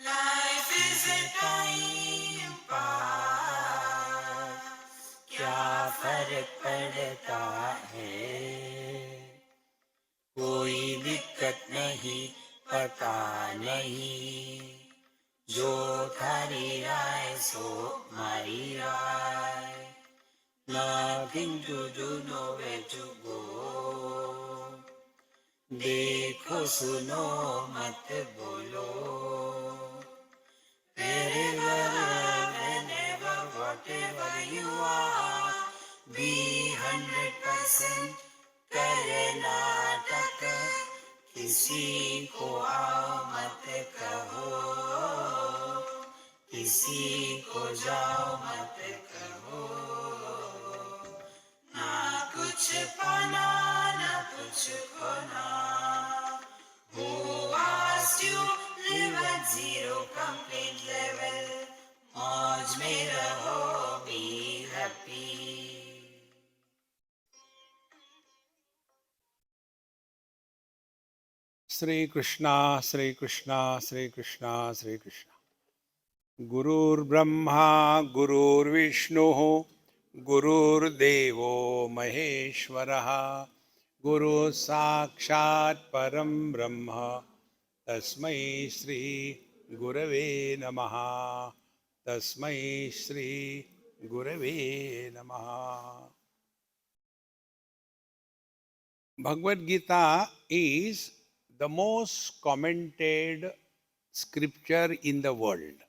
Life is a time pass, क्या फर्क पड़ता है, कोई दिक्कत नहीं, पता नहीं, जो थारी राय सो मारी राय, nothing to do, nowhere to go, देखो सुनो मत बोलो, wherever, whenever, whatever you are, be 100% Karnataka, किसी को आओ मत कहो, किसी को जाओ मत कहो, ना कुछ पाना ना कुछ खोना, who asked you live at zero complaint level, मौज में रहो, be happy. Sri Krishna, Sri Krishna, Sri Krishna, Sri Krishna. Gurur Brahma, Gurur Vishnu, Gurur Devo Maheshwaraha, Guru Sakshat Param Brahma, Tasmai Sri Gurave Namaha, Tasmai Sri Gurave Namaha. Bhagavad Gita is the most commented scripture in the world.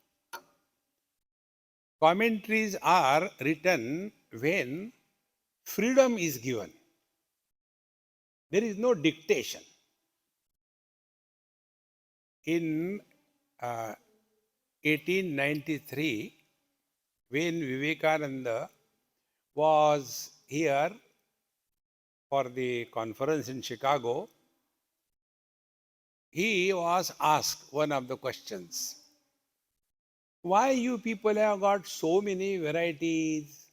Commentaries are written when freedom is given. There is no dictation. In 1893, when Vivekananda was here for the conference in Chicago, he was asked one of the questions. Why you people have got so many varieties?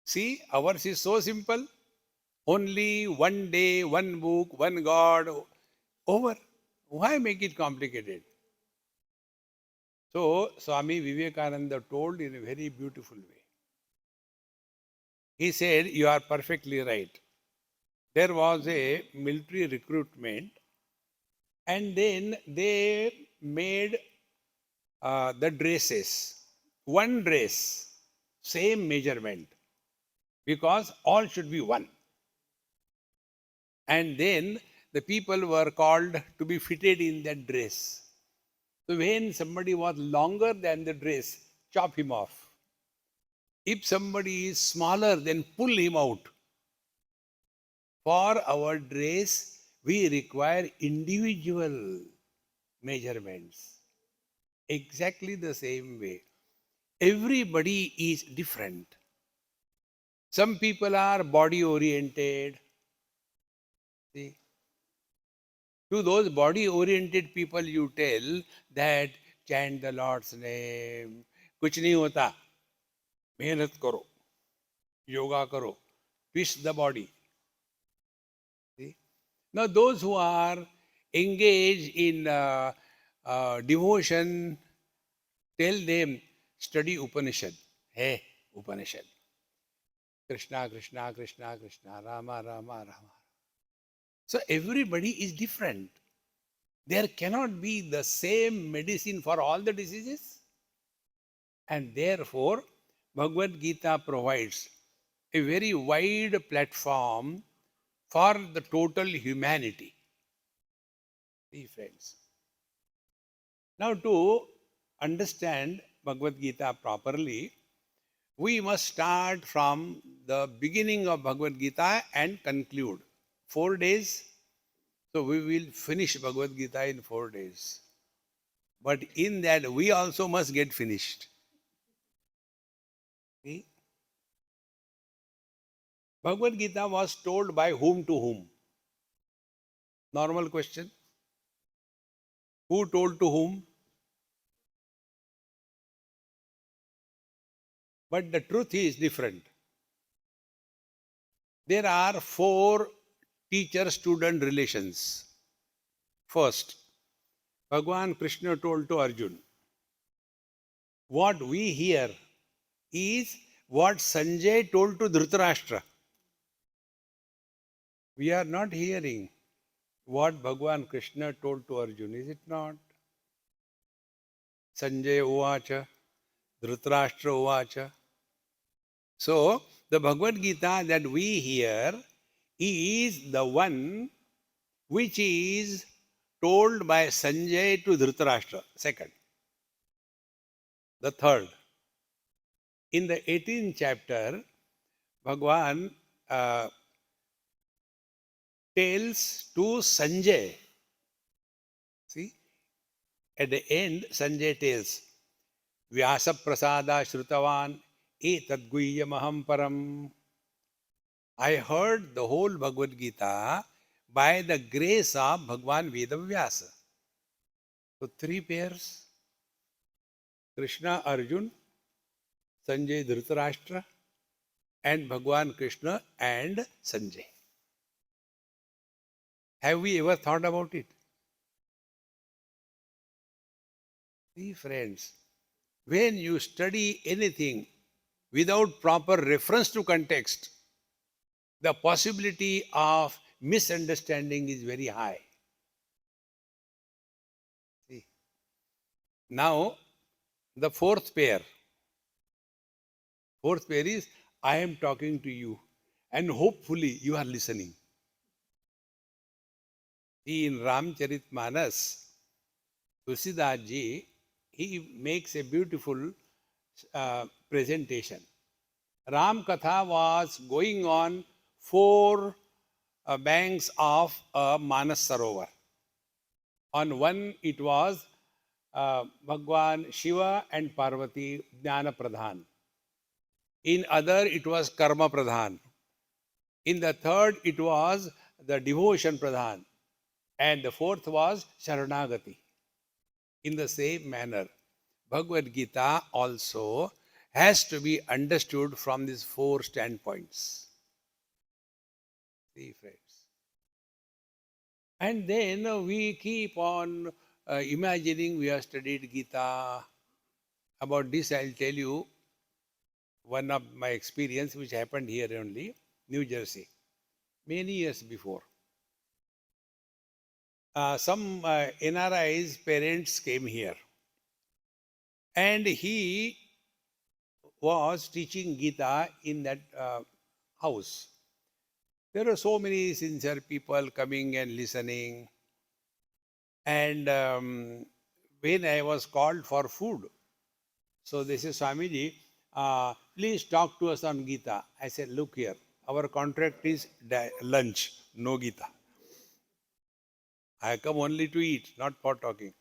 See, ours is so simple. Only one day, one book, one God, over. Why make it complicated? So, Swami Vivekananda told in a very beautiful way. He said, you are perfectly right. There was a military recruitment, and then they made the dresses. One dress, same measurement, because all should be one. And then the people were called to be fitted in that dress. So when somebody was longer than the dress, chop him off. If somebody is smaller, then pull him out. For our dress, we require individual measurements. Exactly the same way. Everybody is different. Some people are body oriented. See? To those body oriented people, you tell that chant the Lord's name. कुछ नहीं होता. मेहनत करो. Yoga karo. Twist the body. See? Now those who are engaged in devotion, tell them, study Upanishad. Hey, Upanishad. Krishna, Krishna, Krishna, Krishna, Rama, Rama, Rama. So everybody is different. There cannot be the same medicine for all the diseases. And therefore, Bhagavad Gita provides a very wide platform for the total humanity. See, friends. Now, to understand Bhagavad Gita properly, we must start from the beginning of Bhagavad Gita and conclude. 4 days. So we will finish Bhagavad Gita in 4 days. But in that, we also must get finished. See? Bhagavad Gita was told by whom to whom? Normal question. Who told to whom? But the truth is different. There are 4 teacher-student relations. First, Bhagwan Krishna told to Arjun. What we hear is what Sanjay told to Dhritarashtra. We are not hearing what Bhagwan Krishna told to Arjun, is it not? Sanjay Uvacha, Dhritarashtra Uvacha. So, the Bhagavad Gita that we hear is the one which is told by Sanjay to Dhritarashtra. Second. The third. In the 18th chapter, Bhagwan tells to Sanjay. See, at the end, Sanjay tells, Vyasa prasada shrutavan etad guhyamaham param. I heard the whole Bhagavad Gita by the grace of Bhagwan Vedavyasa. So three pairs, Krishna Arjun, Sanjay Dhritarashtra, and Bhagwan Krishna and Sanjay. Have we ever thought about it? See, friends, when you study anything without proper reference to context, the possibility of misunderstanding is very high. See, now the fourth pair. Fourth pair is, I am talking to you and hopefully you are listening. See, in Ramcharitmanas, Tulsidas ji, he makes a beautiful presentation. Ram Katha was going on four banks of Manas Sarovar. On one it was Bhagwan Shiva and Parvati Jnana Pradhan. In other it was Karma Pradhan. In the third it was the Devotion Pradhan. And the fourth was Sharanagati. In the same manner, Bhagavad Gita also has to be understood from these four standpoints. See, friends. And then we keep on imagining we have studied Gita. About this, I'll tell you one of my experience which happened here only, New Jersey, many years before. Some NRI's parents came here and he was teaching Gita in that house. There are so many sincere people coming and listening. And when I was called for food, so they said, Swamiji, please talk to us on Gita. I said, look here, our contract is lunch, no Gita. I come only to eat, not for talking.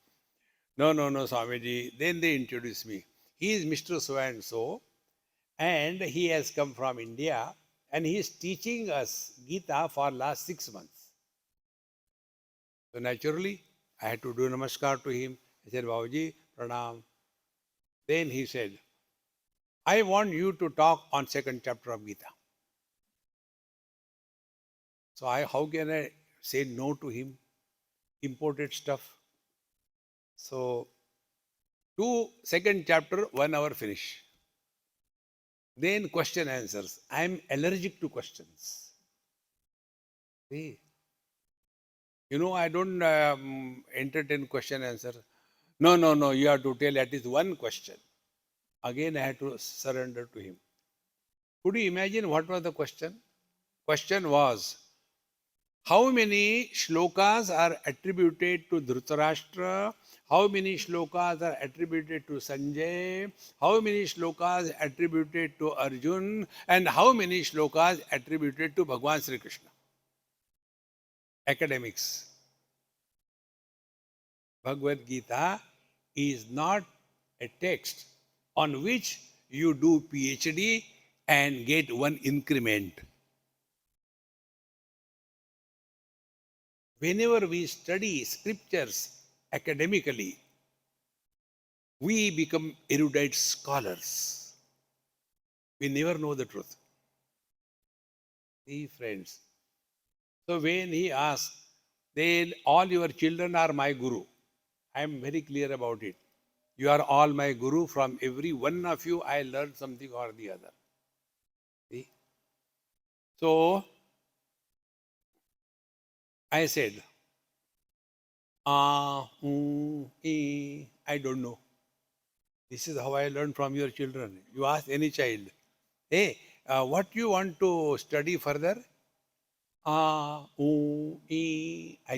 No, Swamiji. Then they introduced me. He is Mr. So-and-so, and he has come from India, and he is teaching us Gita for last 6 months. So naturally, I had to do namaskar to him. I said, Babaji, pranam. Then he said, I want you to talk on second chapter of Gita. So how can I say no to him? Imported stuff. So, second chapter, 1 hour finish. Then question answers. I am allergic to questions. See, I don't entertain question answer. No, you have to tell at least one question. Again, I had to surrender to him. Could you imagine what was the question? Question was, how many shlokas are attributed to Dhritarashtra? How many shlokas are attributed to Sanjay? How many shlokas attributed to Arjun? And how many shlokas attributed to Bhagwan Sri Krishna? Academics. Bhagavad Gita is not a text on which you do PhD and get one increment. Whenever we study scriptures academically, we become erudite scholars. We never know the truth. See, friends. So when he asked, then all your children are my guru. I am very clear about it. You are all my guru. From every one of you, I learned something or the other. See? So I said, I don't know. This is how I learned from your children. You ask any child, hey, what you want to study further? I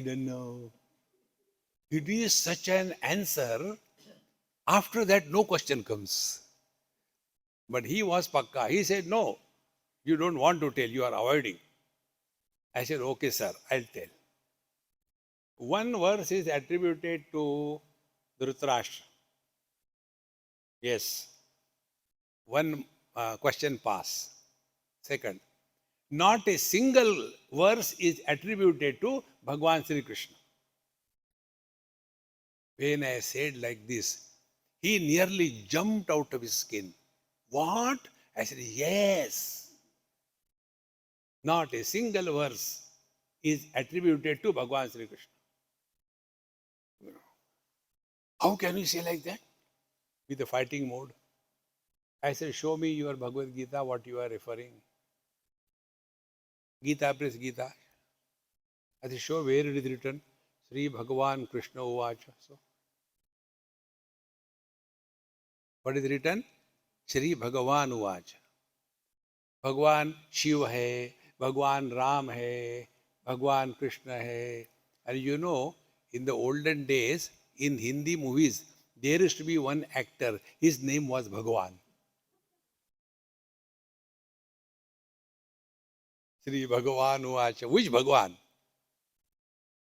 don't know. It is such an answer. After that, no question comes. But he was pakka. He said, no, you don't want to tell, you are avoiding. I said, okay, sir, I'll tell. One verse is attributed to Dhritarashtra. Yes. One question pass. Second, not a single verse is attributed to Bhagwan Sri Krishna. When I said like this, he nearly jumped out of his skin. What? I said, yes. Not a single verse is attributed to Bhagwan Sri Krishna. How can you say like that? With a fighting mode. I said, show me your Bhagavad Gita, what you are referring. Gita, press Gita. I said, show where it is written. Sri Bhagavan Krishna Uvacha. So, what is written? Sri Bhagavan Uvacha. भगवान शिव है, भगवान राम है, भगवान कृष्ण है. And you know, in the olden days, in Hindi movies, there used to be one actor. His name was Bhagwan. Sri Bhagavan Uvacha. Which Bhagwan?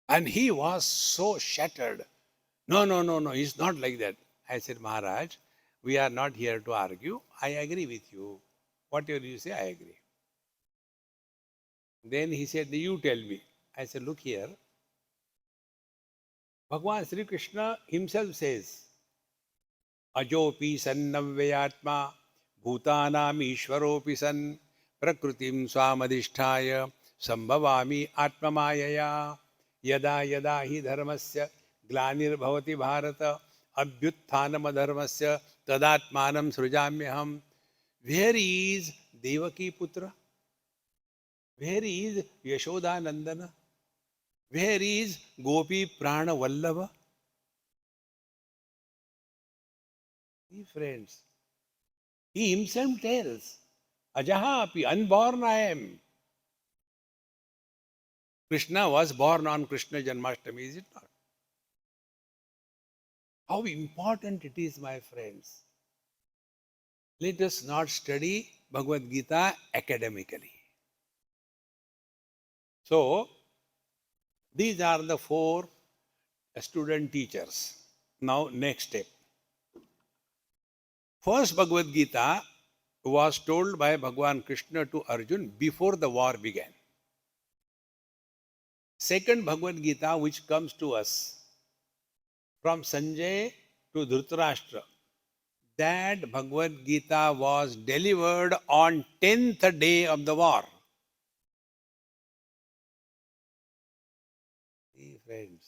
And he was so shattered. No, no, no, no, it's not like that. I said, Maharaj, we are not here to argue. I agree with you. Whatever you say, I agree. Then he said, you tell me. I said, look here. Bhagwan Sri Krishna himself says, Ajopi sannavayatma bhutanam ishvaropi san prakritim swamadhisthaya sambhavami atmamayaya yada yada hi dharmasya glanir bharata abhyuthanam dharmasya tadatmanam srujamyaham. Where is Devaki Putra? Where is Yashoda Nandana? Where is Gopi Prana Vallabha? Friends, he himself tells, Ajahapi, unborn I am. Krishna was born on Krishna Janmashtami, is it not? How important it is, my friends. Let us not study Bhagavad Gita academically. So, these are the four student teachers. Now, next step. First Bhagavad Gita was told by Bhagwan Krishna to Arjun before the war began. Second Bhagavad Gita, which comes to us from Sanjay to Dhritarashtra, that Bhagavad Gita was delivered on 10th day of the war. See, friends,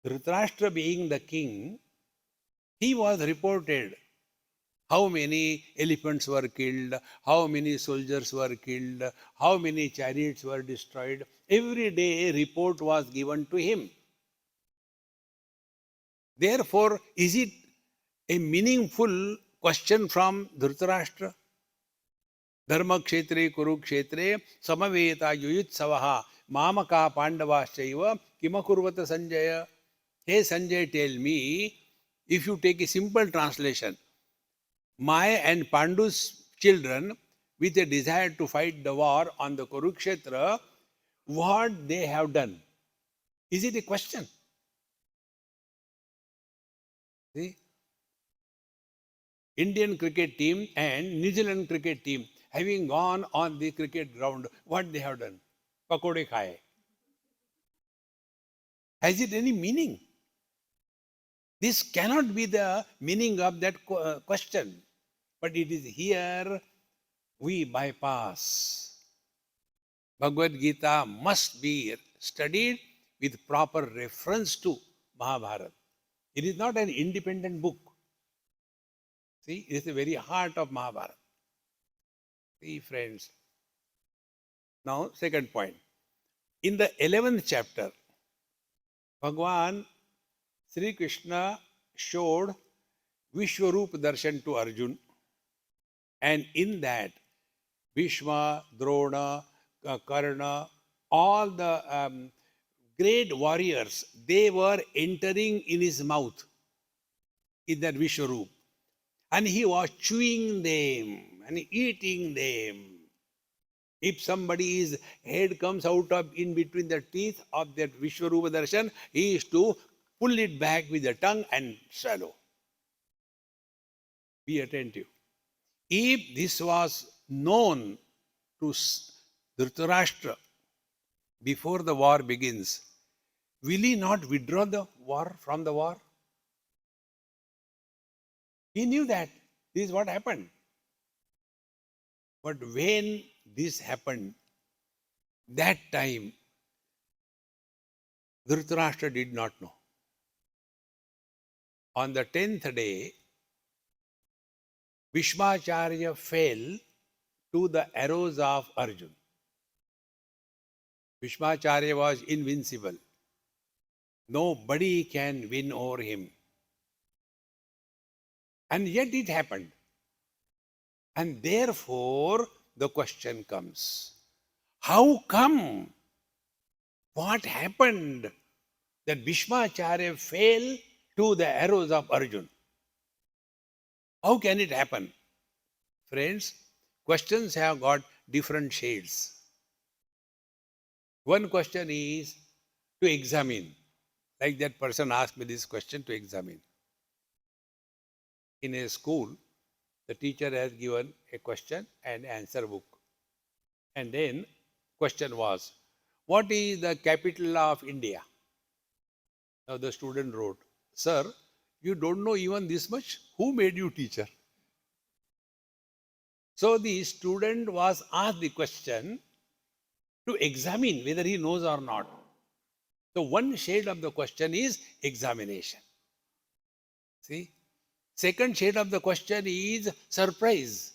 Dhritarashtra being the king, he was reported how many elephants were killed, how many soldiers were killed, how many chariots were destroyed. Every day a report was given to him. Therefore, is it a meaningful question from Dhritarashtra? Dharma kshetre kurukshetre samaveta yuyutsavaha mamaka pandavashchaiva kimakurvata Sanjaya. Hey Sanjay, tell me, if you take a simple translation, Maya and Pandu's children, with a desire to fight the war on the Kurukshetra, what they have done? Is it a question? See? Indian cricket team and New Zealand cricket team having gone on the cricket ground, what they have done? Pakode khaye. Has it any meaning? This cannot be the meaning of that question. But it is here we bypass. Bhagavad Gita must be studied with proper reference to Mahabharata. It is not an independent book. See, it is the very heart of Mahabharata. See, friends. Now, second point. In the 11th chapter, Bhagwan Sri Krishna showed Vishwarup Darshan to Arjun. And in that, Bhishma, Drona, Karna, all the great warriors, they were entering in his mouth in that Vishwarup. And he was chewing them and eating them. If somebody's head comes out of in between the teeth of that Vishwarupa Darshan, he is to pull it back with the tongue and swallow. Be attentive. If this was known to Dhritarashtra before the war begins, will he not withdraw from the war? He knew that this is what happened. But when this happened, that time, Dhritarashtra did not know. On the 10th day, Bhishmacharya fell to the arrows of Arjun. Bhishmacharya was invincible. Nobody can win over him. And yet it happened. And therefore, the question comes, how come? What happened that Bhishmacharya fell to the arrows of Arjun? How can it happen? Friends, questions have got different shades. One question is to examine. Like that person asked me this question to examine. In a school, the teacher has given a question and answer book. And then question was, what is the capital of India? Now the student wrote, sir, you don't know even this much? Who made you teacher? So the student was asked the question to examine whether he knows or not. So one shade of the question is examination. See? Second shade of the question is surprise.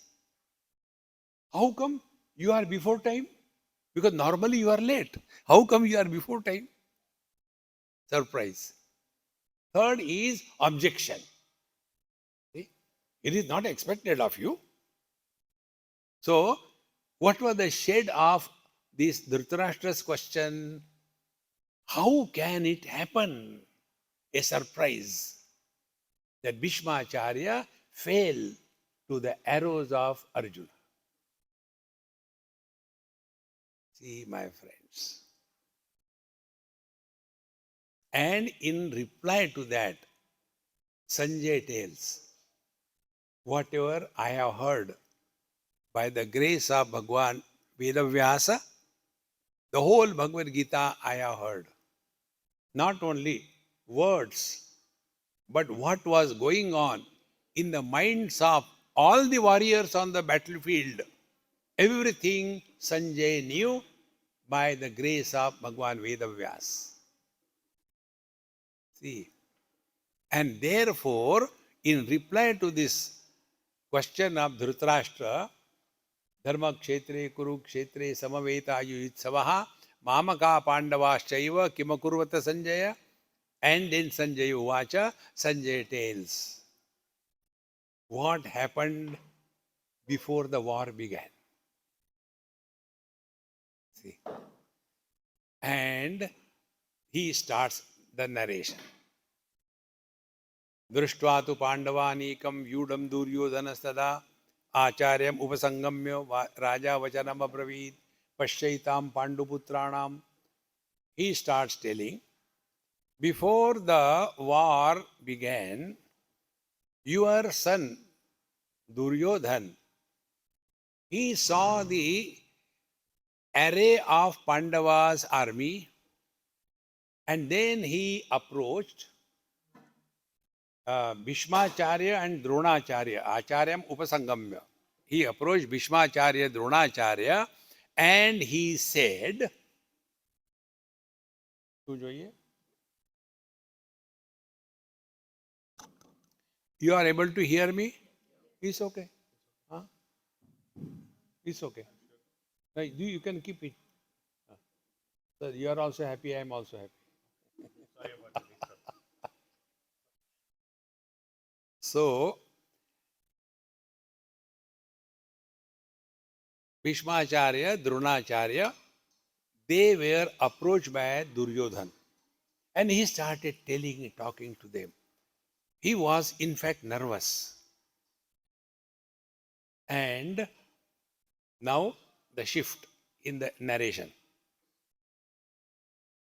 How come you are before time? Because normally you are late. How come you are before time? Surprise. Third is objection. See? It is not expected of you. So, what was the shade of this Dhritarashtra's question? How can it happen? A surprise that Bhishmacharya fell to the arrows of Arjuna. See, my friends. And in reply to that, Sanjay tells, whatever I have heard by the grace of Bhagwan Vedavyasa, the whole Bhagavad Gita I have heard. Not only words, but what was going on in the minds of all the warriors on the battlefield. Everything Sanjay knew by the grace of Bhagwan Vedavyas. See, and therefore, in reply to this question of Dhritarashtra, Dharma Kshetre Kuru Kshetre Samaveta Yuyitsavaha Mamaka Pandavaschaiva Kimakurvata Sanjaya, and then Sanjay Uvacha, Sanjay tells what happened before the war began. See, and he starts the narration. Drishtva tu Pandavanikam Vyudam Duryodhanastada Acharyam Upasangamya Raja Vachanam Abravid Pashaitam Panduputranam. He starts telling, before the war began, your son Duryodhan, he saw the array of Pandava's army, and then he approached Bhishmacharya and Dronacharya, Acharyam Upasangamya. He approached Bhishmacharya, Dronacharya, and he said, You are able to hear me? It's okay. Huh? It's okay. No, you can keep it. So you are also happy, I am also happy. So, Bhishmacharya, Dronacharya, they were approached by Duryodhan. And he started talking to them. He was in fact nervous. And now the shift in the narration.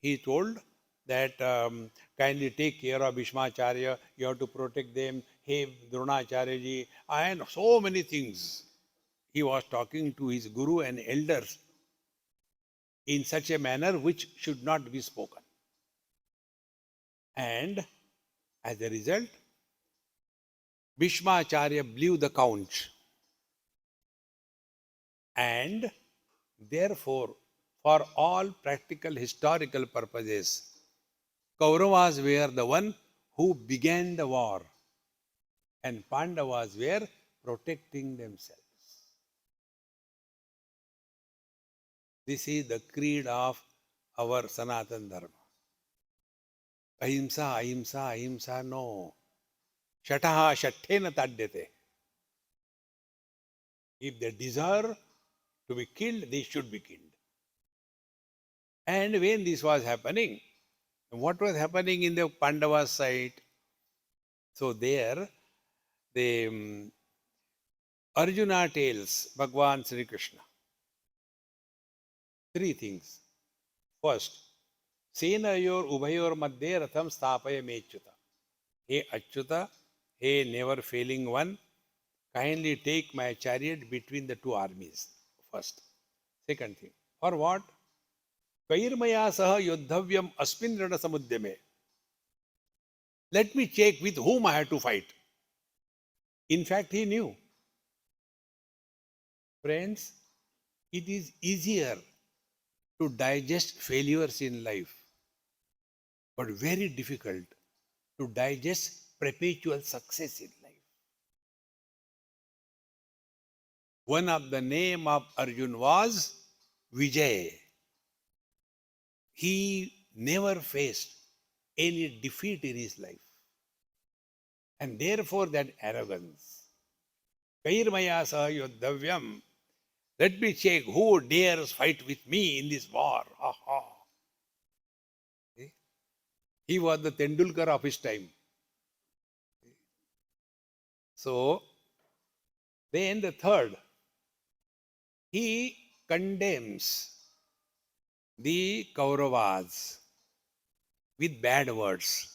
He told that kindly take care of Bhishmacharya, you have to protect them, hey Dronacharya ji, and so many things. He was talking to his guru and elders in such a manner which should not be spoken. And as a result, Bhishmacharya blew the conch. And therefore, for all practical historical purposes, Kauravas were the one who began the war, and Pandavas were protecting themselves. This is the creed of our Sanatan Dharma. Ahimsa, ahimsa, ahimsa, no. Shataha, shattena tadyate. If they deserve to be killed, they should be killed. And when this was happening, what was happening in the Pandavas side? So there, the Arjuna tells Bhagwan Sri Krishna three things. First, Senayor Ubhayor Madhye Ratham Stapaya Mechyuta. Hey Achyuta, hey never failing one, kindly take my chariot between the two armies. First. Second thing. For what? Kairmaya saha yodhavyam asmin rana samudyame. Let me check with whom I have to fight. In fact, he knew. Friends, it is easier to digest failures in life, but very difficult to digest perpetual success in life. One of the name of Arjun was Vijay. He never faced any defeat in his life. And therefore that arrogance. Kairmaya sa yodhavyam. Let me check who dares fight with me in this war. Ha ha. He was the Tendulkar of his time. So, then the third, he condemns the Kauravas with bad words.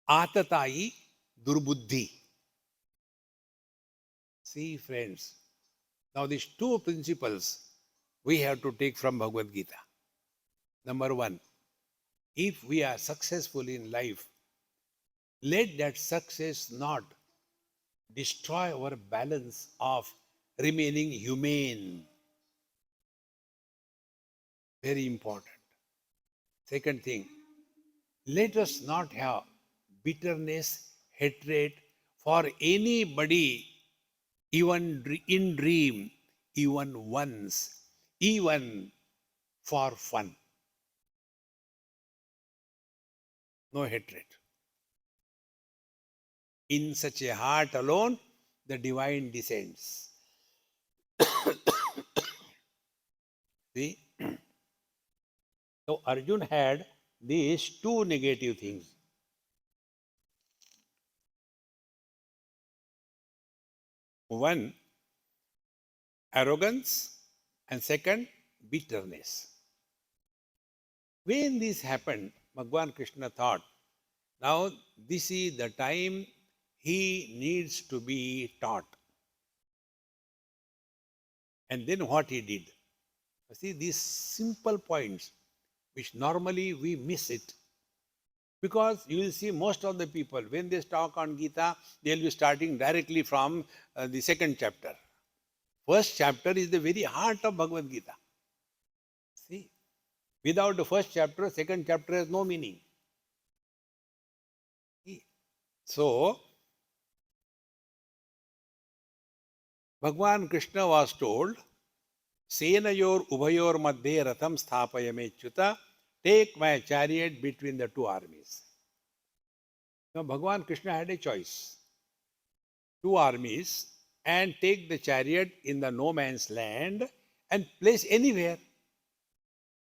Atatai durbuddhi. See, friends, now these two principles we have to take from Bhagavad Gita. Number one, if we are successful in life, let that success not destroy our balance of remaining humane. Very important. Second thing, let us not have bitterness, hatred for anybody, even in dream, even once, even for fun. No hatred. In such a heart alone, the divine descends. See? So Arjun had these two negative things. One, arrogance, and second, bitterness. When this happened, Bhagwan Krishna thought, now this is the time he needs to be taught. And then what he did? See, these simple points, which normally we miss it. Because you will see most of the people, when they talk on Gita, they will be starting directly from the second chapter. First chapter is the very heart of Bhagavad Gita. See, without the first chapter, second chapter has no meaning. See? So, Bhagwan Krishna was told, Senayor Ubayor Madhye Ratham Sthapayamechyuta, take my chariot between the two armies. Now, Bhagwan Krishna had a choice. Two armies, and take the chariot in the no man's land and place anywhere.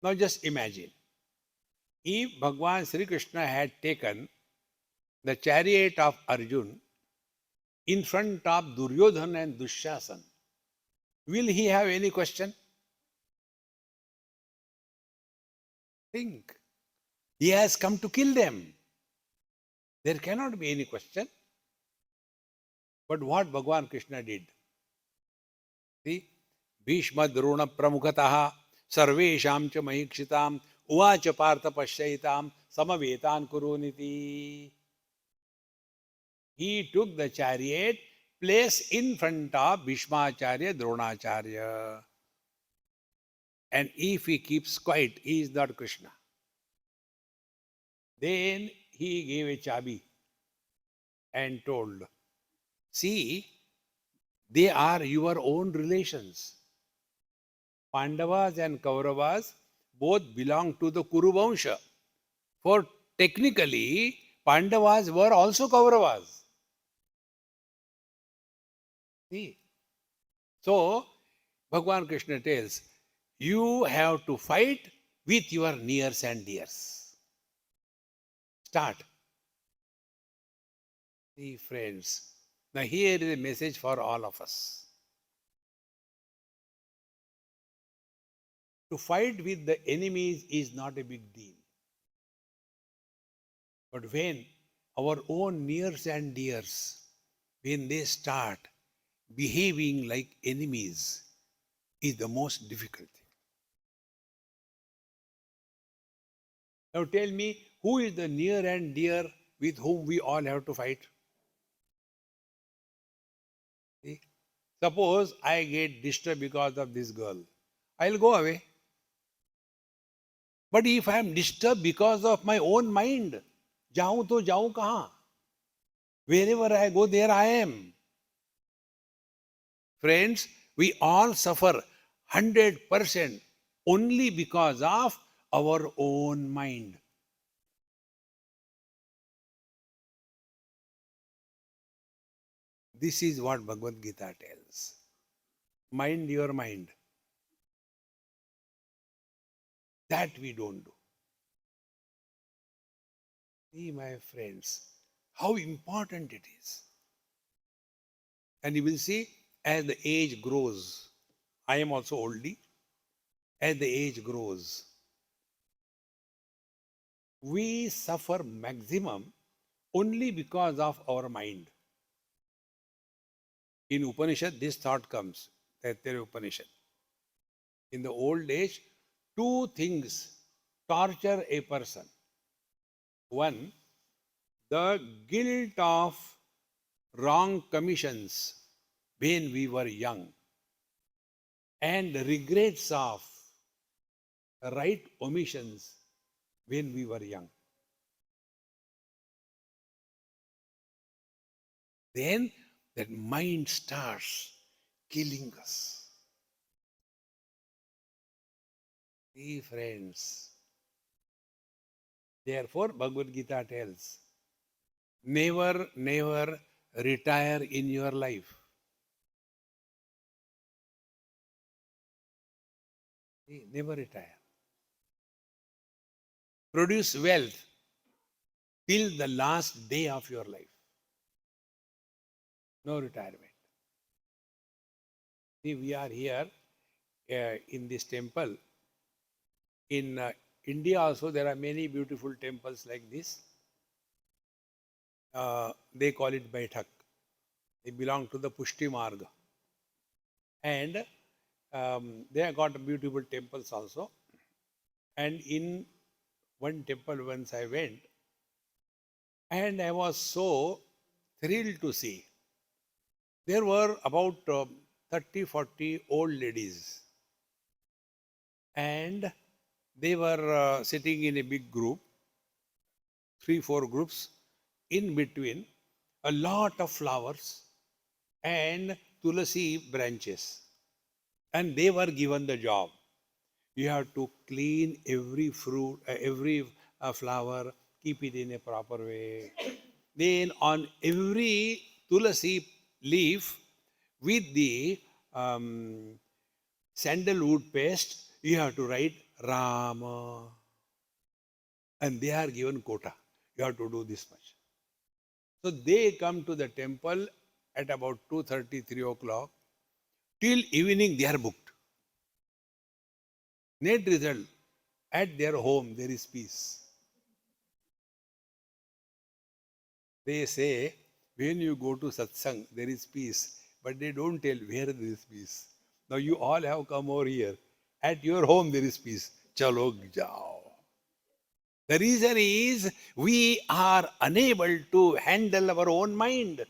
Now just imagine, if Bhagwan Sri Krishna had taken the chariot of Arjun in front of Duryodhan and Dushasan, will he have any question? Think. He has come to kill them. There cannot be any question. But what Bhagwan Krishna did? See, Bhishma Drona Pramukataha Sarvesham cha Mahikshitam Uvacha Partha Pashyaitam Samavetan Kuruniti. He took the chariot, placed in front of Bhishmacharya, Dronacharya. And if he keeps quiet, he is not Krishna. Then he gave a chabi and told, see, they are your own relations. Pandavas and Kauravas both belong to the Kuru Vansha. For technically, Pandavas were also Kauravas. See? So, Bhagwan Krishna tells, you have to fight with your nears and dears. Start. See, friends, now here is a message for all of us. To fight with the enemies is not a big deal. But when our own nears and dears, when they start behaving like enemies, is the most difficult thing. Now tell me, who is the near and dear with whom we all have to fight? See? Suppose I get disturbed because of this girl. I'll go away. But if I am disturbed because of my own mind, जाऊं तो जाऊं कहाँ? Wherever I go, there I am. Friends, we all suffer 100% only because of our own mind. This is what Bhagavad Gita tells. Mind your mind. That we don't do. See, my friends, how important it is. And you will see, as the age grows, I am also oldie, as the age grows, we suffer maximum only because of our mind. In Upanishad, this thought comes, Taittiriya Upanishad. In the old age, two things torture a person. One, the guilt of wrong commissions when we were young, and regrets of right omissions when we were young. Then that mind starts killing us. See, friends. Therefore, Bhagavad Gita tells, never, never retire in your life. See, never retire. Produce wealth till the last day of your life. No retirement. See, we are here in this temple. In India also there are many beautiful temples like this. They call it Baithak. They belong to the Pushti Marga. And they have got beautiful temples also. And in one temple once I went, and I was so thrilled to see. There were about 30, 40 old ladies. And they were sitting in a big group, 3, 4 groups, in between a lot of flowers and tulasi branches, and they were given the job. You have to clean every fruit, every flower, keep it in a proper way. Then on every tulasi leaf with the sandalwood paste, you have to write Rama. And they are given quota. You have to do this much. So they come to the temple at about 2:30, 3 o'clock. Till evening they are booked. Net result, at their home there is peace. They say, when you go to satsang, there is peace. But they don't tell where there is peace. Now you all have come over here. At your home there is peace. Chalo jao. The reason is we are unable to handle our own mind.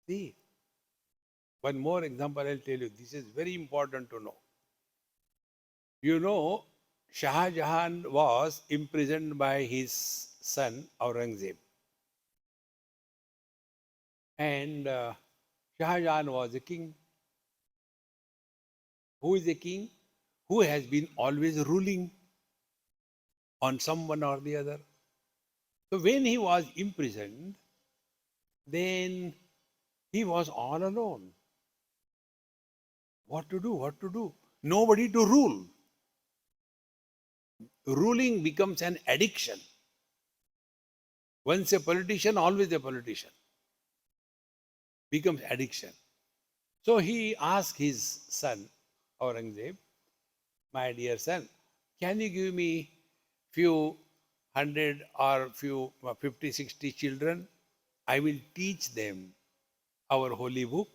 See, one more example I'll tell you. This is very important to know. You know, Shah Jahan was imprisoned by his son Aurangzeb. And Shah Jahan was a king. Who is a king? Who has been always ruling on someone or the other. So when he was imprisoned, then he was all alone. What to do? What to do? Nobody to rule. Ruling becomes an addiction. Once a politician, always a politician. Becomes addiction. So he asked his son, Aurangzeb, my dear son, can you give me few hundred or few 50, 60 children? I will teach them our holy book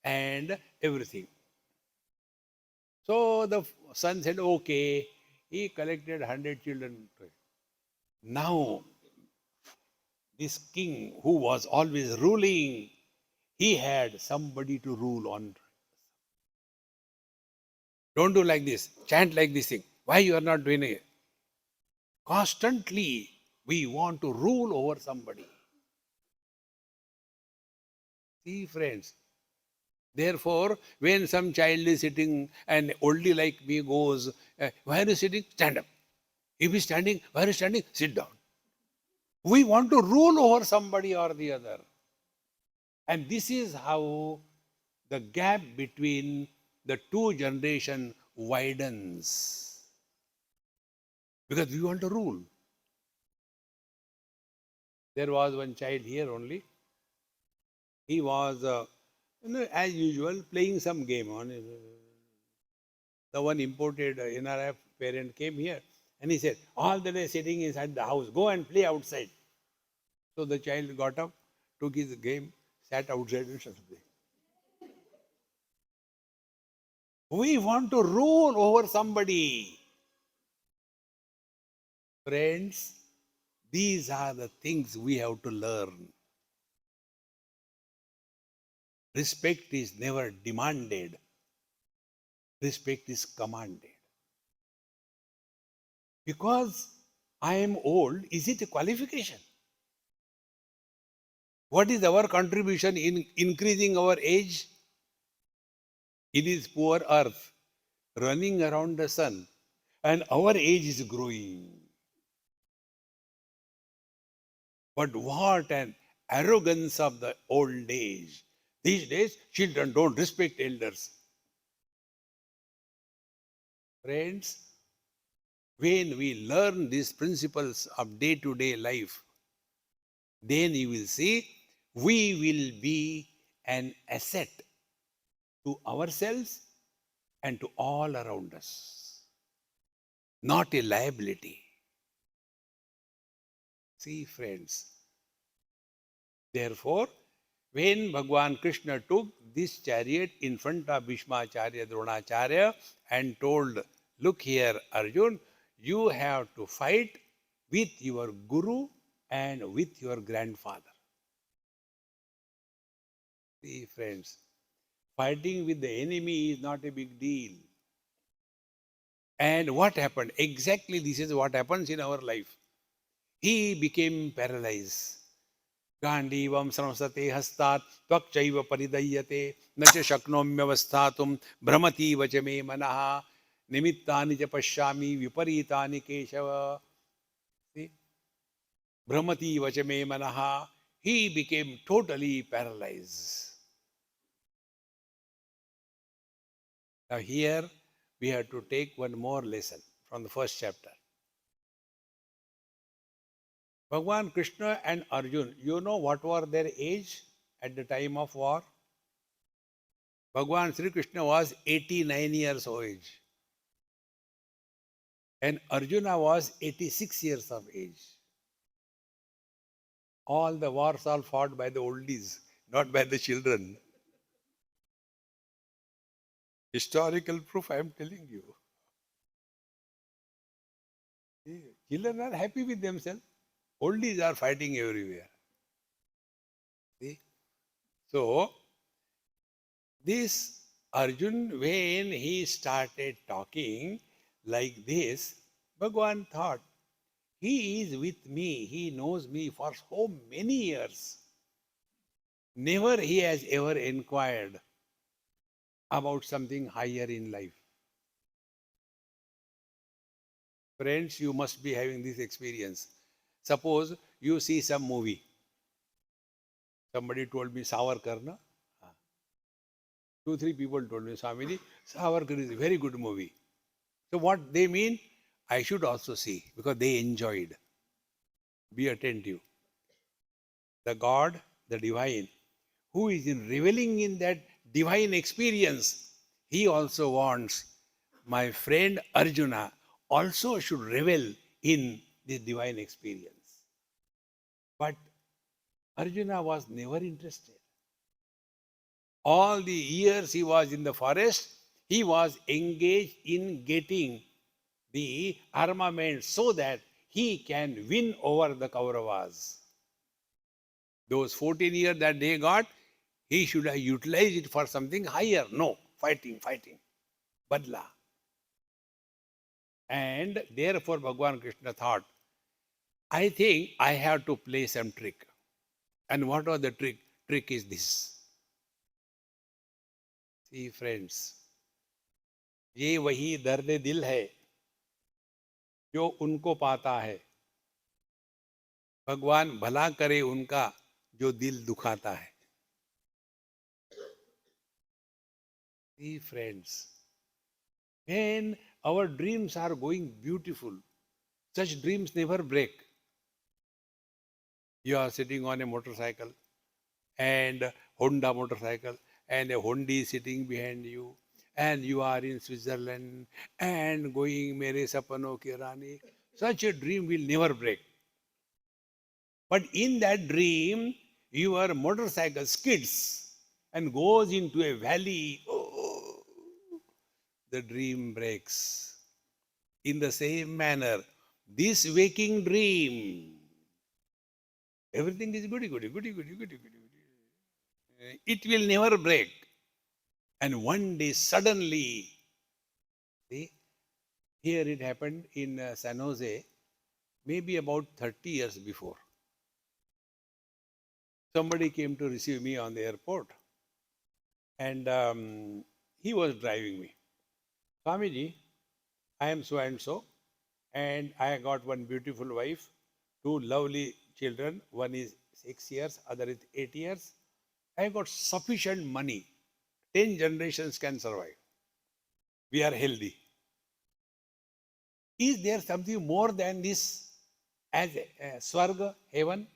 and everything. So the son said, okay. He collected 100 children. Now, this king who was always ruling, he had somebody to rule on. Don't do like this. Chant like this thing. Why you are not doing it? Constantly, we want to rule over somebody. See, friends. Therefore, when some child is sitting and oldie like me goes, why are you sitting? Stand up. If he's standing, why are you standing? Sit down. We want to rule over somebody or the other. And this is how the gap between the two generations widens. Because we want to rule. There was one child here only. He was, as usual, playing some game on. The one imported NRF parent came here and he said, all the day sitting inside the house, go and play outside. So the child got up, took his game, sat outside and shut up. We want to rule over somebody. Friends, these are the things we have to learn. Respect is never demanded. Respect is commanded. Because I am old, is it a qualification? What is our contribution in increasing our age? It is poor earth running around the sun, and our age is growing. But what an arrogance of the old age. These days, children don't respect elders. Friends, when we learn these principles of day-to-day life, then you will see we will be an asset to ourselves and to all around us, not a liability. See, friends, therefore, when Bhagwan Krishna took this chariot in front of Bhishmacharya, Dronacharya and told, look here, Arjun, you have to fight with your guru and with your grandfather. See, friends, fighting with the enemy is not a big deal. And what happened? Exactly this is what happens in our life. He became paralyzed. गांडीवं संसते हस्तात् त्वक्चैव परिदह्यते न च शक्नोम्यवस्थातुं भ्रमतीव च मे मनः निमित्तानि च पश्यामि विपरीतानि Keshav. See? Brahmati vachame manaha. He became totally paralyzed. Now here we have to take one more lesson from the first chapter. Bhagwan Krishna and Arjun, you know what were their age at the time of war? Bhagwan Sri Krishna was 89 years of age. And Arjuna was 86 years of age. All the wars are fought by the oldies, not by the children. Historical proof, I am telling you. Children are happy with themselves. Oldies are fighting everywhere. See? So, this Arjun, when he started talking like this, Bhagwan thought, he is with me, he knows me for so many years. Never he has ever inquired about something higher in life. Friends, you must be having this experience. Suppose you see some movie. Somebody told me Savarkar, na? Two, three people told me, Swamiji, Savarkar is a very good movie. So what they mean, I should also see because they enjoyed. Be attentive. The God, the divine, who is in reveling in that divine experience, he also wants my friend Arjuna also should revel in this divine experience. But Arjuna was never interested. All the years he was in the forest, he was engaged in getting the armament so that he can win over the Kauravas. Those 14 years that they got, he should have utilized it for something higher. No, fighting, badla. And therefore Bhagavan Krishna thought, I think I have to play some trick. And what was the trick? Trick is this. See friends, ये वही दर्द दिल है जो उनको पाता है. भगवान भला करे उनका जो दिल दुखाता है. See friends, when our dreams are going beautiful, such dreams never break. You are sitting on a motorcycle and Honda motorcycle and a Hondi sitting behind you and you are in Switzerland and going Mere Sapano Ki Rani. Such a dream will never break. But in that dream, your motorcycle skids and goes into a valley. Oh, the dream breaks. In the same manner, this waking dream, everything is goody. It will never break. And one day, suddenly, see, here it happened in San Jose, maybe about 30 years before. Somebody came to receive me on the airport and he was driving me. Swamiji, I am so and so, and I got one beautiful wife, two lovely children. One is 6 years, other is 8 years. I got sufficient money. 10 generations can survive. We are healthy. Is there something more than this as Swarga, heaven?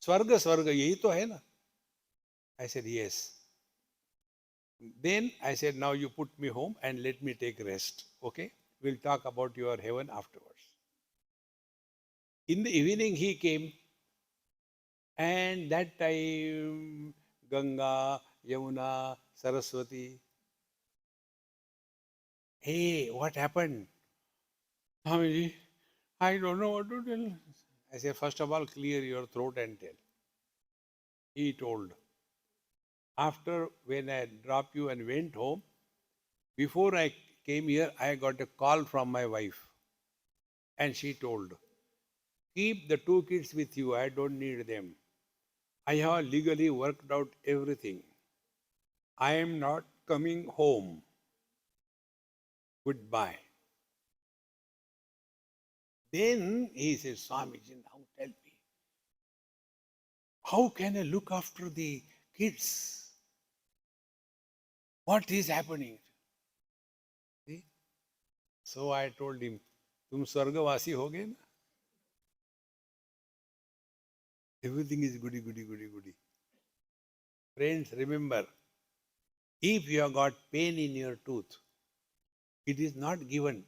Swarga, yahi to hai na? I said, yes. Then I said, now you put me home and let me take rest. Okay? We'll talk about your heaven afterwards. In the evening he came and that time Ganga, Yamuna, Saraswati. Hey, what happened? Swamiji, I don't know what to tell. I said, first of all, clear your throat and tell. He told. After when I dropped you and went home, before I came here, I got a call from my wife. And she told, keep the two kids with you. I don't need them. I have legally worked out everything. I am not coming home. Goodbye. Then he says, Swamiji, now tell me, how can I look after the kids? What is happening? See? So I told him, तुम स्वर्गवासी हो गए ना? Everything is goody, goody, goody, goody. Friends, remember, if you have got pain in your tooth, it is not given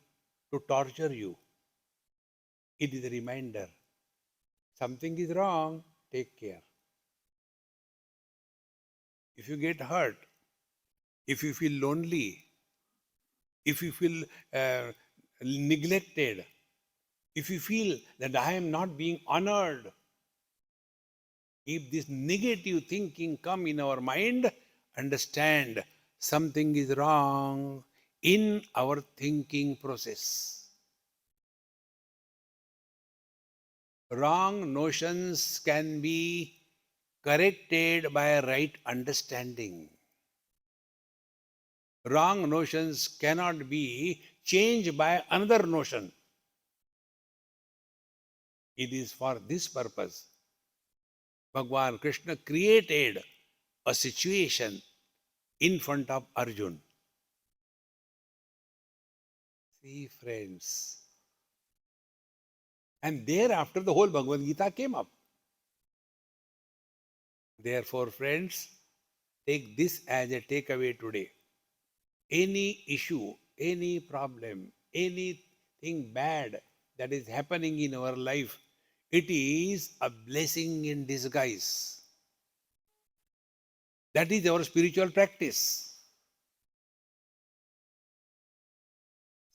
to torture you. It is a reminder. Something is wrong, take care. If you get hurt, if you feel lonely, if you feel neglected, if you feel that I am not being honored, if this negative thinking come in our mind, understand something is wrong in our thinking process. Wrong notions can be corrected by a right understanding. Wrong notions cannot be changed by another notion. It is for this purpose Bhagwan Krishna created a situation in front of Arjun. See, friends. And thereafter, the whole Bhagavad Gita came up. Therefore, friends, take this as a takeaway today. Any issue, any problem, anything bad that is happening in our life, it is a blessing in disguise. That is our spiritual practice.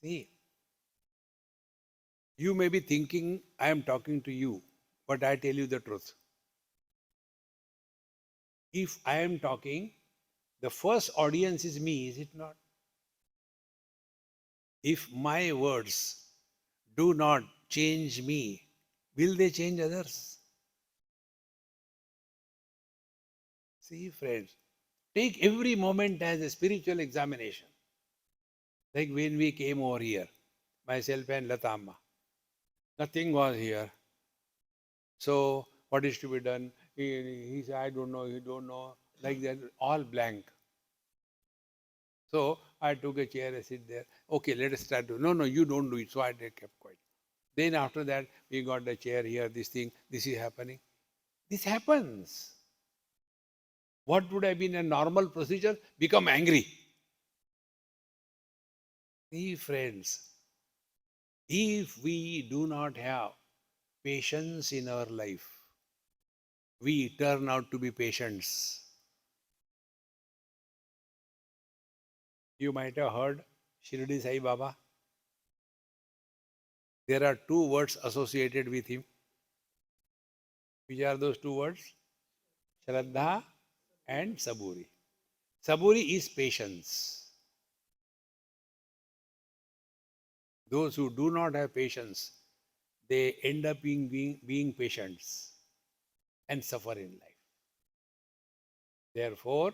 See, you may be thinking I am talking to you, but I tell you the truth. If I am talking, the first audience is me, is it not? If my words do not change me, will they change others? See, friends, take every moment as a spiritual examination. Like when we came over here, myself and Latama, nothing was here. So, what is to be done? He said, I don't know, he don't know. Like that, all blank. So, I took a chair, I sit there. Okay, let us start. No, no, you don't do it. So, I kept quiet. Then after that, we got the chair here, this thing, this is happening. This happens. What would have been a normal procedure? Become angry. See, friends, if we do not have patience in our life, we turn out to be patients. You might have heard Shirdi Sai Baba. There are two words associated with him. Which are those two words? Shraddha and Saburi. Saburi is patience. Those who do not have patience, they end up being patients and suffer in life. Therefore,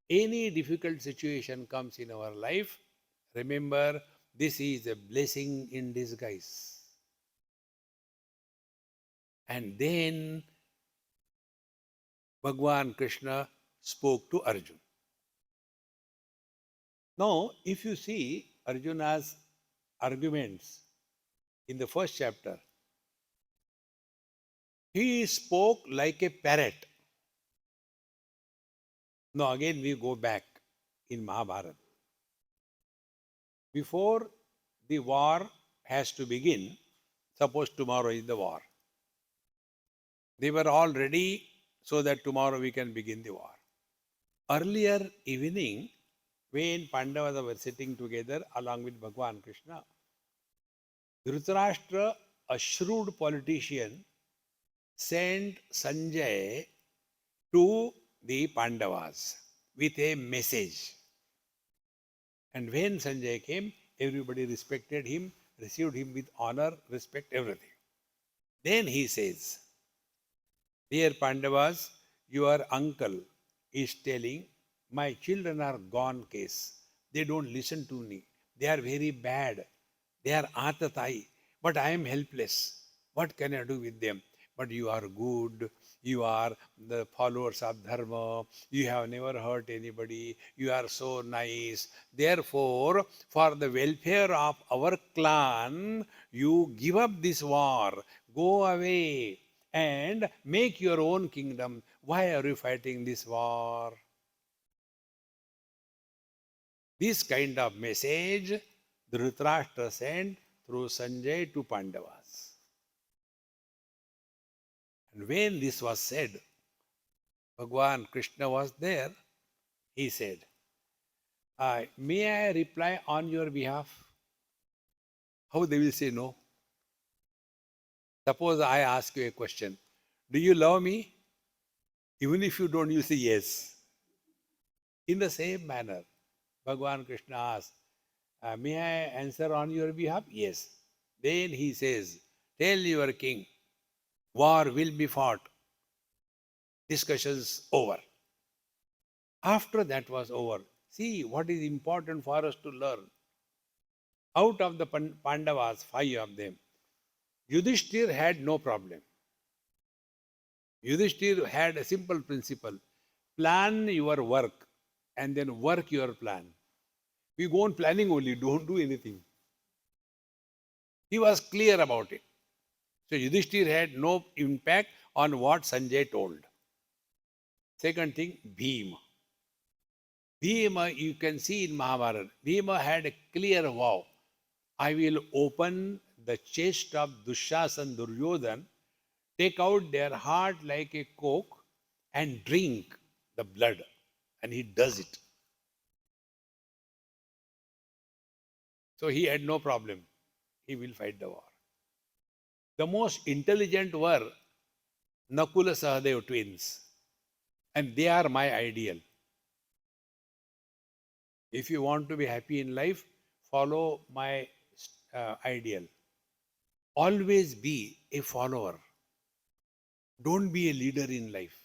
any difficult situation comes in our life, remember this is a blessing in disguise. And then Bhagwan Krishna spoke to Arjuna. Now, if you see Arjuna's arguments in the first chapter, he spoke like a parrot. Now, again, we go back in Mahabharata. Before the war has to begin, suppose tomorrow is the war. They were all ready so that tomorrow we can begin the war. Earlier evening, when Pandavas were sitting together along with Bhagwan Krishna, Dhritarashtra, a shrewd politician, sent Sanjay to the Pandavas with a message. And when Sanjay came, everybody respected him, received him with honor, respect, everything. Then he says, dear Pandavas, your uncle is telling, my children are gone case. They don't listen to me. They are very bad. They are atatai. But I am helpless. What can I do with them? But you are good. You are the followers of Dharma. You have never hurt anybody. You are so nice. Therefore, for the welfare of our clan, you give up this war. Go away and make your own kingdom. Why are you fighting this war? This kind of message Dhritarashtra sent through Sanjay to Pandavas. And when this was said, Bhagwan Krishna was there. He said, may I reply on your behalf? How they will say no? Suppose I ask you a question. Do you love me? Even if you don't, you say yes. In the same manner, Bhagwan Krishna asks, may I answer on your behalf? Yes. Then he says, tell your king, war will be fought. Discussions over. After that was over, see what is important for us to learn. Out of the Pandavas, 5 of them, Yudhishthir had no problem. Yudhishthir had a simple principle. Plan your work and then work your plan. We go on planning only, don't do anything. He was clear about it. So Yudhishthir had no impact on what Sanjay told. Second thing, Bhima. Bhima, you can see in Mahabharata, Bhima had a clear vow. I will open the chest of Dushyasan, Duryodhan, take out their heart like a coke and drink the blood. And he does it. So he had no problem. He will fight the war. The most intelligent were Nakula Sahadev twins. And they are my ideal. If you want to be happy in life, follow my ideal. Always be a follower. Don't be a leader in life.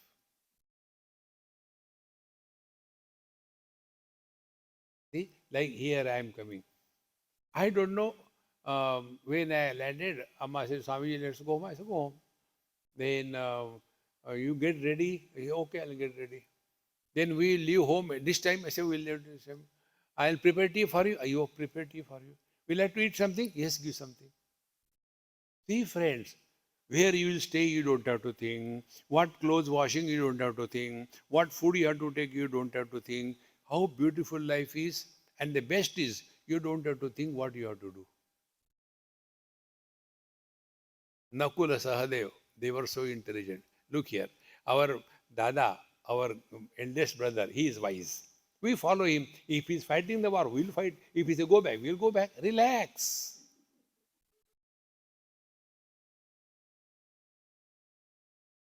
See, like here I am coming. I don't know. When I landed, Amma said, Swamiji, let's go home. I said, go home. Then you get ready. I said, okay, I'll get ready. Then we leave home. This time, I said, we'll leave this time. I'll prepare tea for you. You prepare tea for you. Will you like to eat something? Yes, give something. See, friends, where you will stay, you don't have to think. What clothes washing, you don't have to think. What food you have to take, you don't have to think. How beautiful life is. And the best is, you don't have to think what you have to do. Nakula Sahadev, they were so intelligent. Look here, our Dada, our eldest brother, he is wise. We follow him. If he's fighting the war, we'll fight. If he says go back, we'll go back. Relax.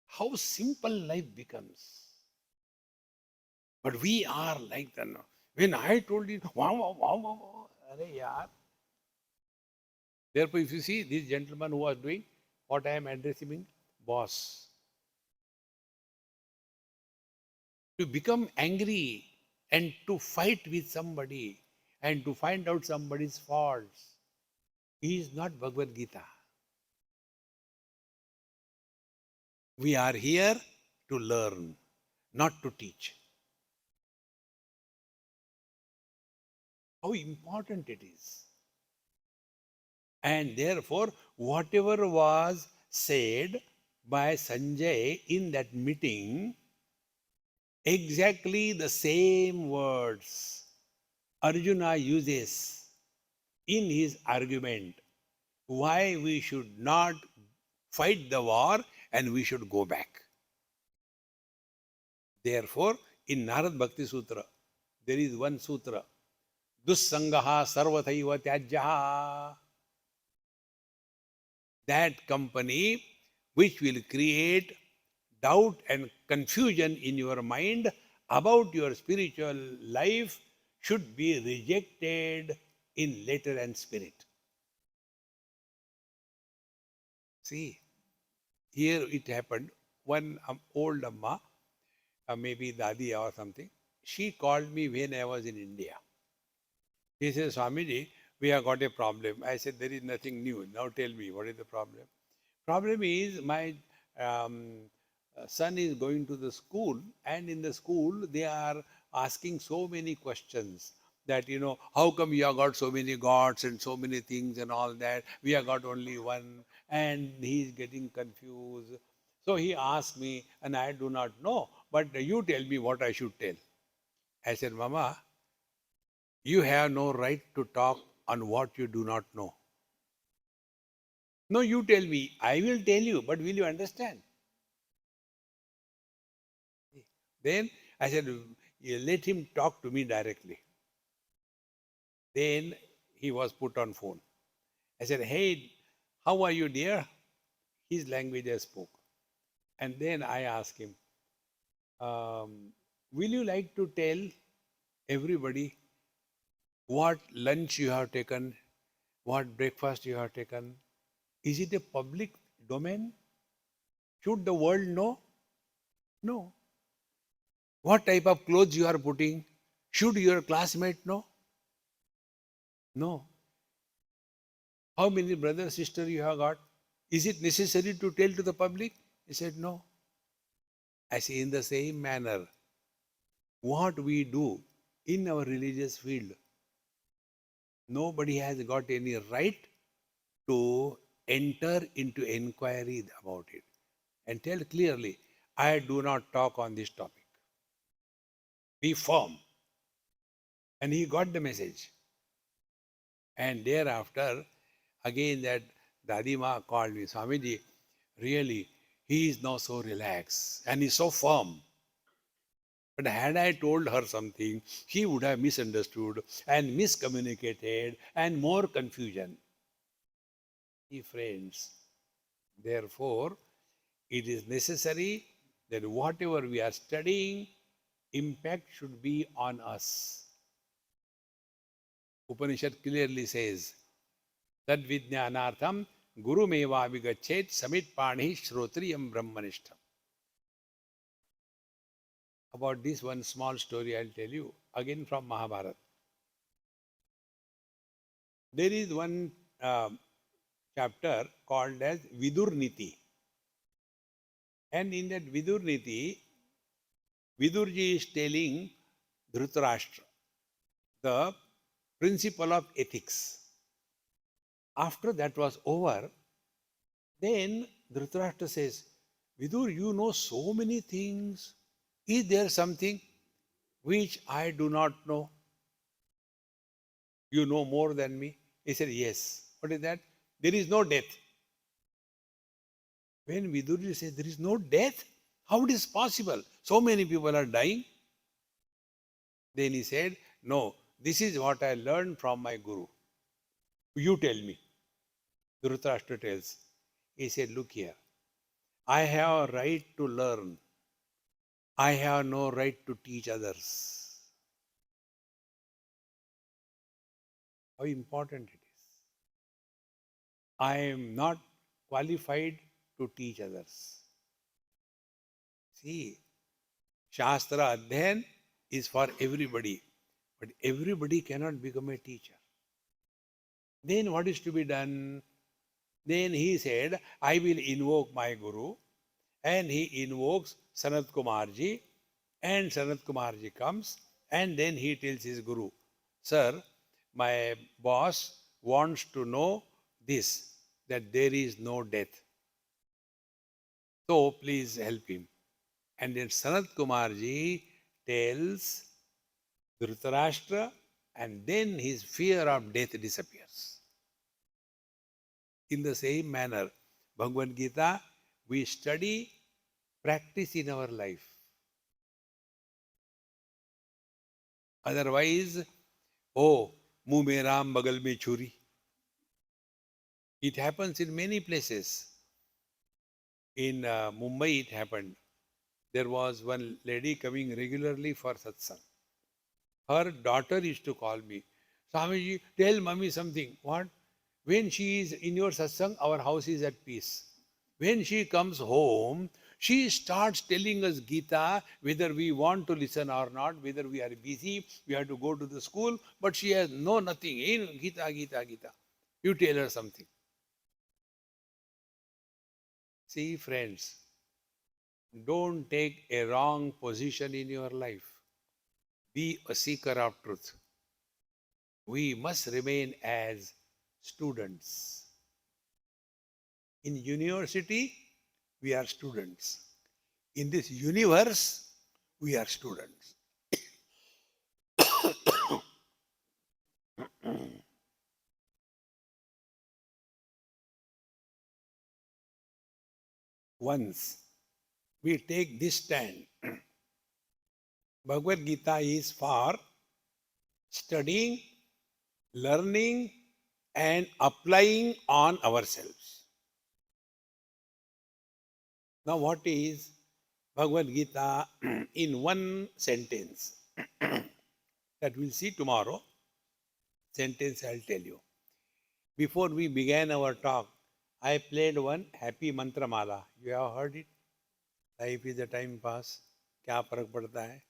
How simple life becomes. But we are like that. When I told you, wow, wow, wow, wow, arey yaar. Therefore, if you see this gentleman who was doing what I am addressing him, boss. To become angry and to fight with somebody and to find out somebody's faults is not Bhagavad Gita. We are here to learn, not to teach. How important it is. And therefore, whatever was said by Sanjay in that meeting, exactly the same words Arjuna uses in his argument why we should not fight the war and we should go back. Therefore, in Narad Bhakti Sutra, there is one sutra, Dussangaha Sarvathaiva Tyajyaha. That company which will create doubt and confusion in your mind about your spiritual life should be rejected in letter and spirit. See, here it happened. One old Amma, maybe Dadi or something. She called me when I was in India. He says, Swamiji, we have got a problem. I said, there is nothing new. Now tell me, what is the problem? Problem is my son is going to the school, and in the school they are asking so many questions that, how come you have got so many gods and so many things and all that? We have got only one, and he is getting confused. So he asked me, and I do not know, but you tell me what I should tell. I said, Mama, you have no right to talk on what you do not know. No, you tell me. I will tell you, but will you understand? Then I said, let him talk to me directly. Then he was put on phone. I said, hey, how are you, dear? His language I spoke. And then I asked him, will you like to tell everybody what lunch you have taken, what breakfast you have taken? Is it a public domain? Should the world know? No. What type of clothes you are putting? Should your classmate know? No. How many brothers, sisters you have got? Is it necessary to tell to the public? He said, no. I say, in the same manner, what we do in our religious field, nobody has got any right to enter into inquiry about it and tell clearly, I do not talk on this topic. Be firm. And he got the message. And thereafter, again that Dadima called me, Swamiji, really, he is now so relaxed and he's so firm. But had I told her something, she would have misunderstood and miscommunicated and more confusion. Friends, therefore, it is necessary that whatever we are studying, impact should be on us. Upanishad clearly says, Tad Vijnanartham Guru Meva Vigachet Samit Pani Shrotriyam Brahmanishtam. About this one small story I'll tell you, again from Mahabharata. There is one chapter called as Vidur Niti. And in that Vidur Niti, Vidurji is telling Dhritarashtra the principle of ethics. After that was over, then Dhritarashtra says, Vidur, you know so many things. Is there something which I do not know? You know more than me? He said, yes. What is that? There is no death. When Vidurji says there is no death, how it is possible? So many people are dying. Then he said, no, this is what I learned from my Guru. You tell me. Dhritarashtra tells. He said, look here. I have a right to learn. I have no right to teach others. How important it is. I am not qualified to teach others. See, Shastra Adhyan is for everybody, but everybody cannot become a teacher. Then what is to be done? Then he said, I will invoke my Guru, and he invokes Sanat Kumarji, and Sanat Kumarji comes, and then he tells his Guru, Sir, my boss wants to know this, that there is no death. So please help him. And then Sanat Kumarji tells Dhritarashtra, and then his fear of death disappears. In the same manner, Bhagavad Gita, we study, practice in our life. Otherwise, oh, muh mein Ram, bagal mein churi. It happens in many places. In Mumbai, it happened. There was one lady coming regularly for satsang. Her daughter used to call me, Swamiji, tell mummy something. What? When she is in your satsang, our house is at peace. When she comes home, She starts telling us Gita, whether we want to listen or not, whether we are busy, we have to go to the school, but she has nothing. In Gita, Gita, Gita. You tell her something. See, friends, don't take a wrong position in your life. Be a seeker of truth. We must remain as students. In university, we are students. In this universe, we are students. Once we take this stand, Bhagavad Gita is for studying, learning, and applying on ourselves. Now, what is Bhagavad Gita in one sentence? That we'll see tomorrow. Sentence I'll tell you. Before we began our talk, I played one happy mantra mala. You have heard it? Life is a time pass. क्या फर्क पड़ता है?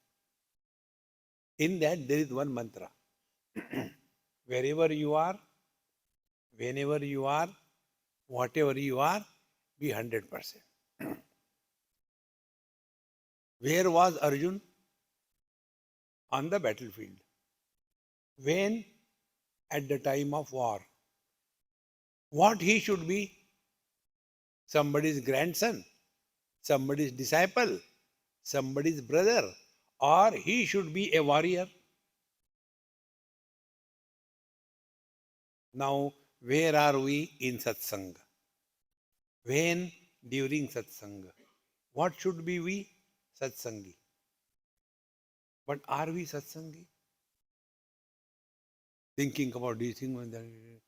In that there is one mantra. Wherever you are, whenever you are, whatever you are, be 100%. Where was Arjun? On the battlefield. When? At the time of war. What he should be? Somebody's grandson, somebody's disciple, somebody's brother, or he should be a warrior. Now, where are we in satsang? When? During satsang. What should be we? Satsangi. But are we satsangi? Thinking about this thing.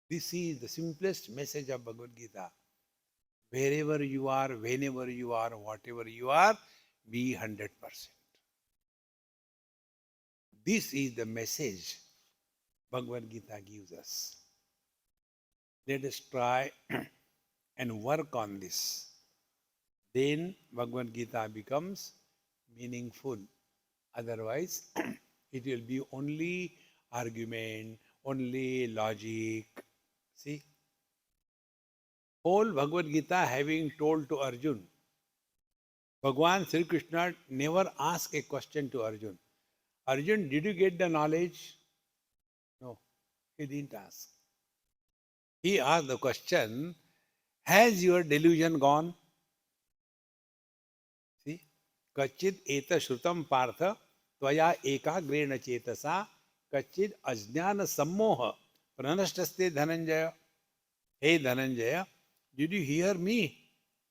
This is the simplest message of Bhagavad Gita. Wherever you are, whenever you are, whatever you are, be 100%. This is the message Bhagavad Gita gives us. Let us try and work on this. Then Bhagavad Gita becomes meaningful. Otherwise, it will be only argument, only logic. See? Whole Bhagavad Gita having told to Arjun, Bhagwan Sri Krishna never asked a question to Arjun. Arjun, did you get the knowledge? No, he didn't ask. He asked the question, has your delusion gone? See? Kachid eta shrutam partha tvaya ekagrena chetasa kachid ajnana sammoha pranashtaste dhananjaya. Hey Dhananjaya, did you hear me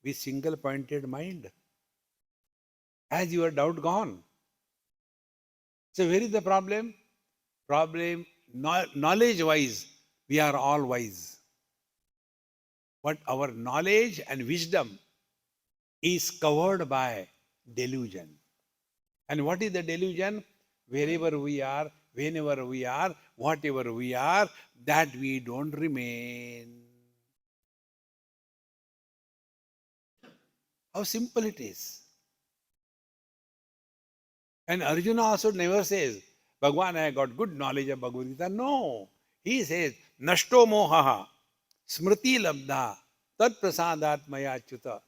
with single-pointed mind? Has your doubt gone? So where is the problem? Problem, knowledge-wise, we are all wise. But our knowledge and wisdom is covered by delusion. And what is the delusion? Wherever we are, whenever we are, whatever we are, that we don't remain. How simple it is. And Arjuna also never says, Bhagwan, I got good knowledge of Bhagavad Gita. No. He says, Nashto mohaha, smriti labdha, tad prasadat maya chuta,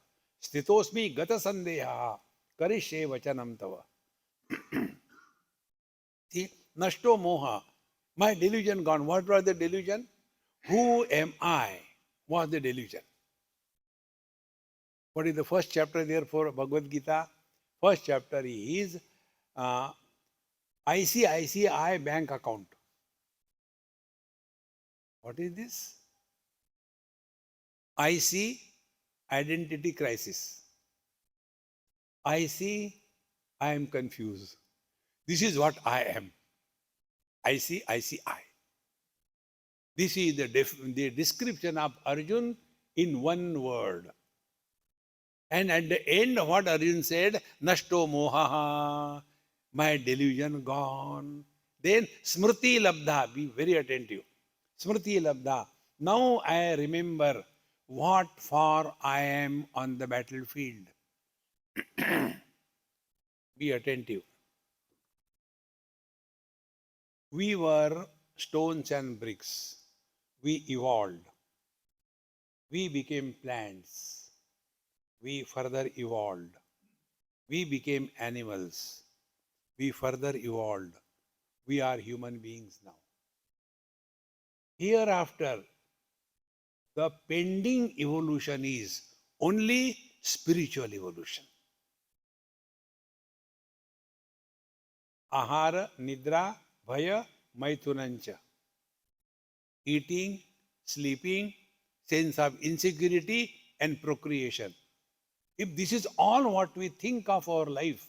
stitosmi gata sandeha, karishe vachanam tava. See, Nashto moha, my delusion gone. What was the delusion? Who am I? Was the delusion. What is the first chapter there for Bhagavad Gita? First chapter is ICICI bank account. What is this? IC, identity crisis. IC, I am confused. This is what I am. ICICI. This is the description of Arjun in one word. And at the end, what Arjun said, Nashto mohaha, my delusion gone. Then Smriti labdha, be very attentive. Smriti labdha. Now I remember what for I am on the battlefield. Be attentive. We were stones and bricks. We evolved. We became plants. We further evolved. We became animals. We further evolved. We are human beings now. Hereafter, the pending evolution is only spiritual evolution. Ahara, nidra, bhaya, maitunancha. Eating, sleeping, sense of insecurity, and procreation. If this is all what we think of our life,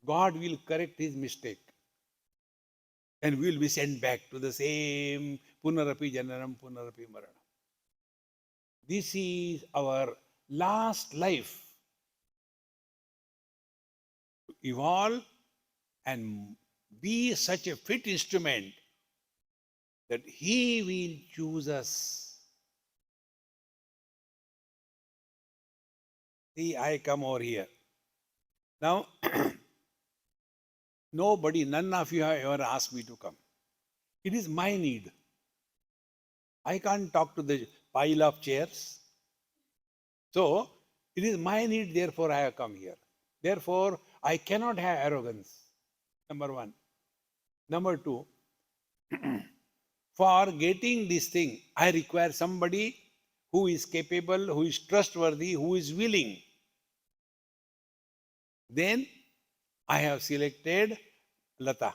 God will correct his mistake. And we will be sent back to the same punarapi jananam, punarapi maranam. This is our last life to evolve and be such a fit instrument that he will choose us. See, I come over here. Now, none of you have ever asked me to come. It is my need. I can't talk to the pile of chairs. So, it is my need, therefore I have come here. Therefore, I cannot have arrogance. Number one. Number two, for getting this thing, I require somebody who is capable, who is trustworthy, who is willing. Then I have selected Lata.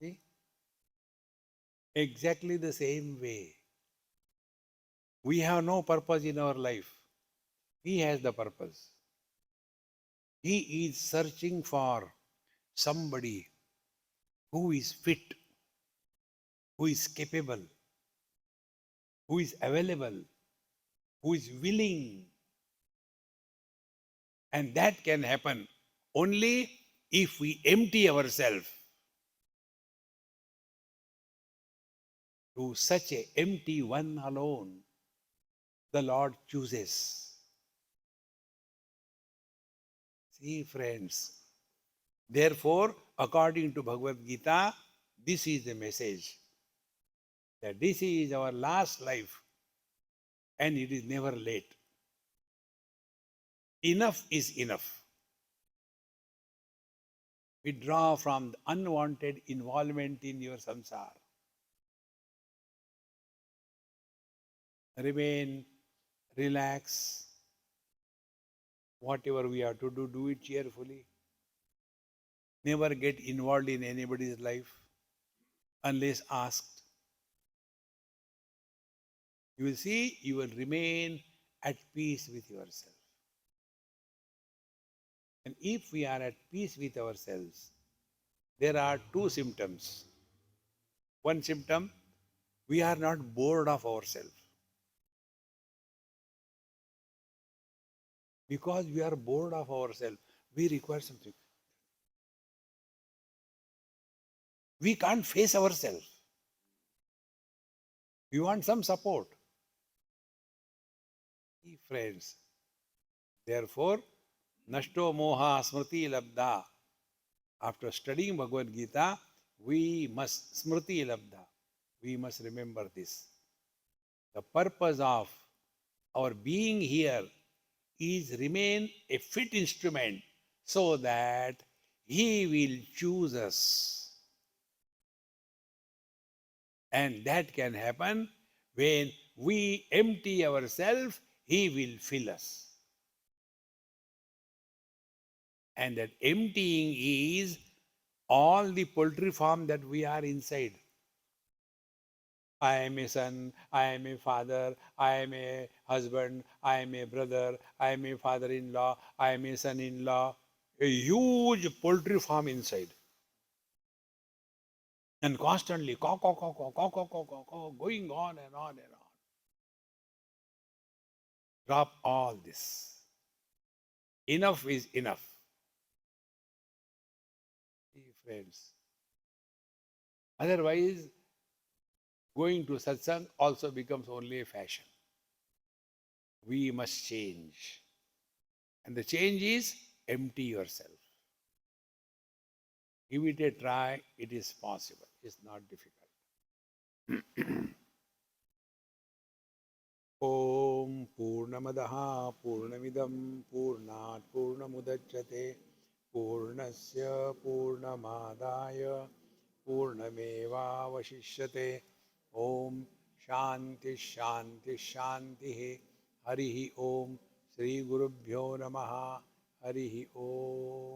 See? Exactly the same way. We have no purpose in our life. He has the purpose. He is searching for somebody who is fit, who is capable, who is available, who is willing. And that can happen only if we empty ourselves. To such an empty one alone, the Lord chooses. See, friends. Therefore, according to Bhagavad Gita, this is the message. That this is our last life and it is never late. Enough is enough. Withdraw from the unwanted involvement in your samsara. Remain, relax. Whatever we have to do, do it cheerfully. Never get involved in anybody's life unless asked. You will see, you will remain at peace with yourself. And if we are at peace with ourselves, there are two symptoms. One symptom, we are not bored of ourselves. Because we are bored of ourselves, we require something. We can't face ourselves. We want some support. Friends, therefore, Nashto Moha Smriti Labdha. After studying Bhagavad Gita, we must Smriti Labdha. We must remember this. The purpose of our being here is remain a fit instrument so that he will choose us. And that can happen when we empty ourselves, he will fill us. And that emptying is all the poultry farm that we are inside. I am a son, I am a father, I am a husband, I am a brother, I am a father-in-law, I am a son-in-law. A huge poultry farm inside. And constantly caw, caw, caw, caw, caw, caw, caw, caw, caw, going on and on and on. Drop all this. Enough is enough. See, friends. Otherwise, Going to satsang also becomes only a fashion. We must change. And the change is empty yourself. Give it a try. It is possible. It's not difficult. Om Purnamadaha Purnamidam Purnat Purnamudachyate Purnasya Purnamadaya Purnameva Vashishyate. Om Shanti Shanti Shanti. Harihi Om. Sri Gurubhyo Namaha. Harihi Om.